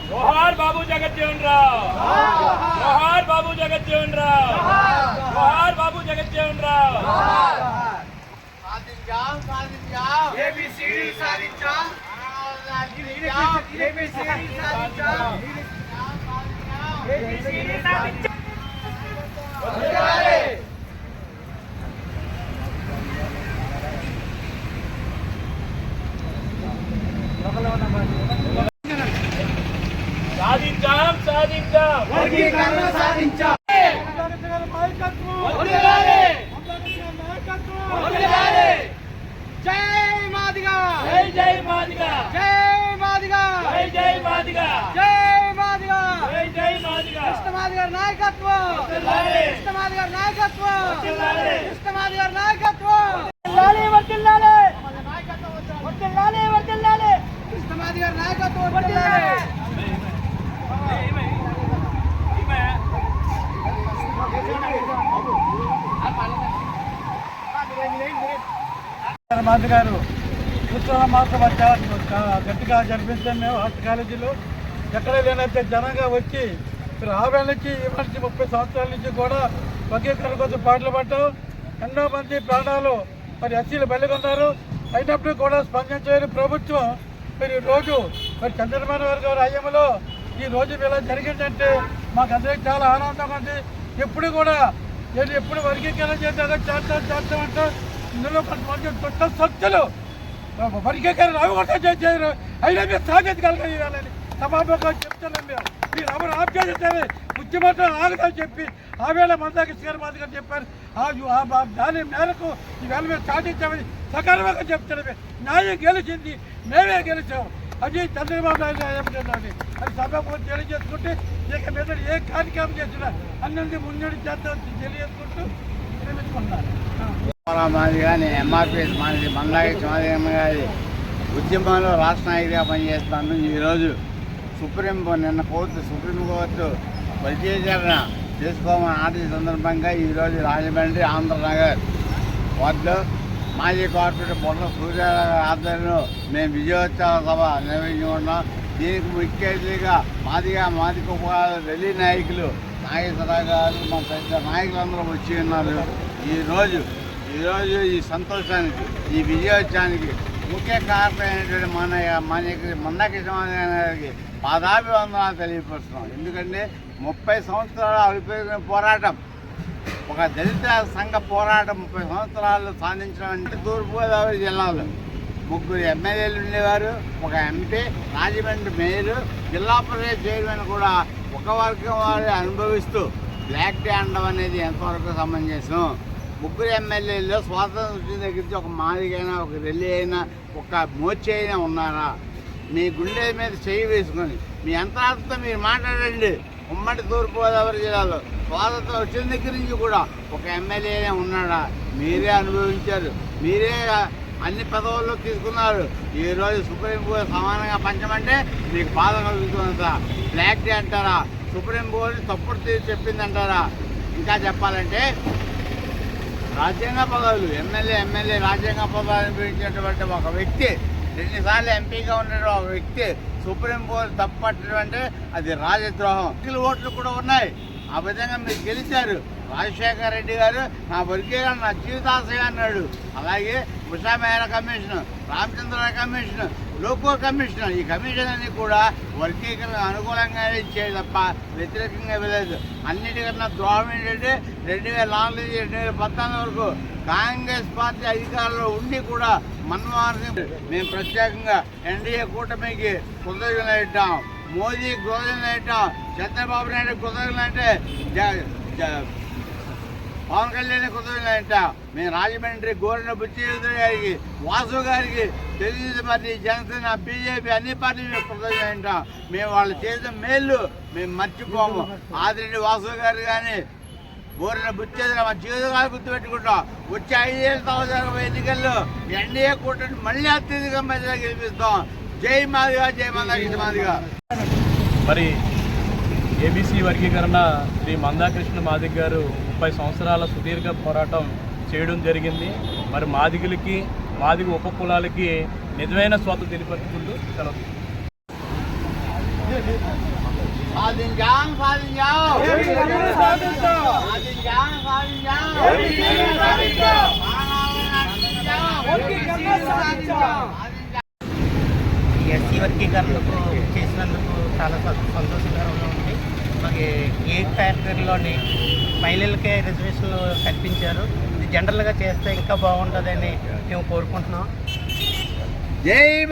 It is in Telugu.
जोहार बाबू जगज्जीवन राव, जोहार बाबू जगज्जीवन राव, जोहार बाबू जगज्जीवन राव। ABCD సాధించాం, ABCD సాధించాం, ABCD సాధించాం। సాధించాం సాధించాం వర్గీకరణ సాధించాం। జై మాదిగా, జై జై మాదిగా, జై మాదిగా, జై జై మాదిగా, జై మాదిగా, జై జై మాదిగా। కృష్ణమాదిగా నాయకత్వం, కృష్ణమాదిగా నాయకత్వం, కృష్ణమాదిగా నాయకత్వం। వర్ధిల్లాలి వర్ధిల్లాలి వర్ధిల్లాలి వర్ధిల్లాలి కృష్ణమాదిగా నాయకత్వం వర్ధిల్లాలి। మాధ గారు ఉత్సవ మహోత్సవం గట్టిగా జరిపించాం మేము హాస్టల్ కాలేజీలో. ఎక్కడ లేనంత జనంగా వచ్చి మీరు ఆవేళ నుంచి ఈ మనిషి 30 సంవత్సరాల నుంచి కూడా వర్గీకరణ కోసం పాటలు పడ్డాం. ఎన్నో మంది ప్రాణాలు మరి ఎస్సీలు బలిగొన్నారు. అయినప్పుడు కూడా స్పందించలేని ప్రభుత్వం మరి రోజు మరి చంద్రబాబు నాయుడు గారి హయాంలో ఈ రోజు ఇలా జరిగిందంటే మాకు అందరికీ చాలా ఆనందంగా ఉంది. ఎప్పుడు కూడా నేను ఎప్పుడు వర్గీకరణ చేస్తామంటే ఇందులో కొంతమంది కొత్త సత్తులు వర్గీకరణ అవి చేయరు. అయినా మీరు సాధించగలగాలని సభాముఖంగా చెప్తున్నాం. మీరు ఎవరు ఆప్ చేసేసారు ముఖ్యమంత్రి ఆగుదని చెప్పి ఆవేళ మందాకృష్ణ గారు మాదిగా చెప్పారు. దాని మేరకు ఈవేళ మేము సాధించామని సకాలంగా చెప్తున్నాం. న్యాయం గెలిచింది, మేమే గెలిచాము. అది చంద్రబాబు నాయుడు అది సభకు తెలియజేసుకుంటే ఇక మీద ఏ కార్యక్రమం చేసినా అన్నీ ముందు చేద్దామని తెలియజేసుకుంటూ విరమించుకుంటున్నాను. మాది కానీ ఎంఆర్పిఎస్ మాది మందాకృష్ణ మాదిగమ్మ గారి ఉద్యమంలో రాష్ట్ర నాయకుడిగా పనిచేస్తాను. ఈరోజు నిన్న సుప్రీంకోర్టు వర్గీకరణ చేసుకోమని ఆర్డర్ సందర్భంగా ఈరోజు రాజమండ్రి ఆంధ్రనగర్ వద్ద మాజీ కార్పొరేటర్ బొట్ల సూర్య ఆధ్వర్యంలో మేము విజయోత్సవ సభ నిర్వహించుకున్నాం. దీనికి ముఖ్య అతిథిగా మాదిక ఢిల్లీ నాయకులు నాగేశ్వరరావు గారు మా పెద్ద నాయకులందరూ వచ్చి ఉన్నారు. ఈరోజు ఈ సంతోషానికి, ఈ విజయోత్సవానికి ముఖ్య కారణమైనటువంటి మందాకృష్ణ గారికి పాదాభివందనాలు తెలియపరుస్తున్నాం. ఎందుకంటే 30 సంవత్సరాల అభిప్రాయ పోరాటం, ఒక దళిత సంఘ పోరాటం 30 సంవత్సరాలు సాధించడం అంటే తూర్పుగోదావరి జిల్లాలో 3 ఎమ్మెల్యేలు ఉండేవారు, ఒక ఎంపీ, రాజమండ్రి మేయరు, జిల్లా పరిషత్ చైర్మన్ కూడా ఒక వర్గం వారు అనుభవిస్తూ బ్లాక్ డే అనడం అనేది ఎంతవరకు సమంజసం? 3 ఎమ్మెల్యేల్లో స్వాతంత్రం వచ్చిన దగ్గర నుంచి ఒక మాదిగైనా, ఒక రెల్లి అయినా, ఒక మోర్చి అయినా ఉన్నారా? మీ గుండె మీద చేయి వేసుకొని మీ అంతరాత్మతో మీరు మాట్లాడండి. ఉమ్మడి తూర్పుగోదావరి జిల్లాలో స్వాతంత్రం వచ్చిన దగ్గర నుంచి కూడా ఒక ఎమ్మెల్యేనే ఉన్నాడా? మీరే అనుభవించారు, మీరే అన్ని పదవుల్లో తీసుకున్నారు. ఈరోజు సుప్రీంకోర్టు సమానంగా పంచమంటే మీకు బాధ కలుగుతుందంటారా? బ్లాక్ డే అంటారా? సుప్రీంకోర్టు తప్పుడు తీర్పు చెప్పిందంటారా? ఇంకా చెప్పాలంటే రాజ్యాంగ పదవులు ఎమ్మెల్యే రాజ్యాంగ పదవులు అనుభవించినటువంటి ఒక వ్యక్తి, 2 సార్లు ఎంపీగా ఉన్న ఒక వ్యక్తి సుప్రీంకోర్టు తప్పు పట్టడం అంటే అది రాజద్రోహం. ఓట్లు కూడా ఉన్నాయి. ఆ విధంగా మీరు గెలిచారు. రాజశేఖర రెడ్డి గారు నా వర్గీకరణ నా జీవితాశయం అన్నాడు. అలాగే Usha Mehra commission, Ramachandra commission, loco commission, ఈ కమిషన్ అన్ని కూడా వర్గీకరణ అనుకూలంగానే ఇచ్చేది తప్ప వ్యతిరేకంగా వెళ్ళలేదు. అన్నిటికన్నా ద్రోహం ఏంటంటే 2004 నుంచి 2014 వరకు కాంగ్రెస్ పార్టీ అధికారంలో ఉండి కూడా మన్మోహన్ సింగ్ మేము ప్రత్యేకంగా ఎన్డీఏ కూటమికి కృతజ్ఞతలు పెట్టాం, మోదీ కృతజ్ఞతలు పెట్టాం, చంద్రబాబు నాయుడు కృతజ్ఞతలు అంటే పవన్ కళ్యాణ్ కృతజ్ఞతలు అంటాం. మేము రాజమండ్రి గోరెన బుచ్చిరెడ్డి గారికి, వాసు గారికి, తెలుగుదేశం పార్టీ, జనసేన, బీజేపీ అన్ని పార్టీలు కృతజ్ఞతలు అంటాం. మేము వాళ్ళు చేసిన మేళ్ళు మేము మర్చిపోము. ఆదిరెడ్డి వాసు గారు కానీ గోరెన బుచ్చేది మా జీవితాలు గుర్తుపెట్టుకుంటాం. వచ్చే 5 సంవత్సరాల ఎన్నికల్లో ఎన్డీఏ కూటమి మళ్ళీ అత్యధిక మెజార్టీగా గెలిపిస్తాం. జై మాదిగా, జై మాదిగా. మరి ఏబీసీ వర్గీకరణ శ్రీ మందాకృష్ణ మాదిగ గారు 30 సంవత్సరాల సుదీర్ఘ పోరాటం చేయడం జరిగింది. మరి మాదిగ ఉపకులాలకి నిజమైన స్వాతంత్రం తెలియపరుచుకుంటూ సెలవు. సాధించాం సాధించాం సాధించాం సాధించాం. ఎస్సీ వర్గీకరణకు చేసినందుకు చాలా సంతోషకరంగా ఉంది. మాకు ఏ కేటగిరీలోని మహిళలకే రిజర్వేషన్లు కల్పించారు. ఇది జనరల్గా చేస్తే ఇంకా బాగుంటుందని మేము కోరుకుంటున్నాం. జై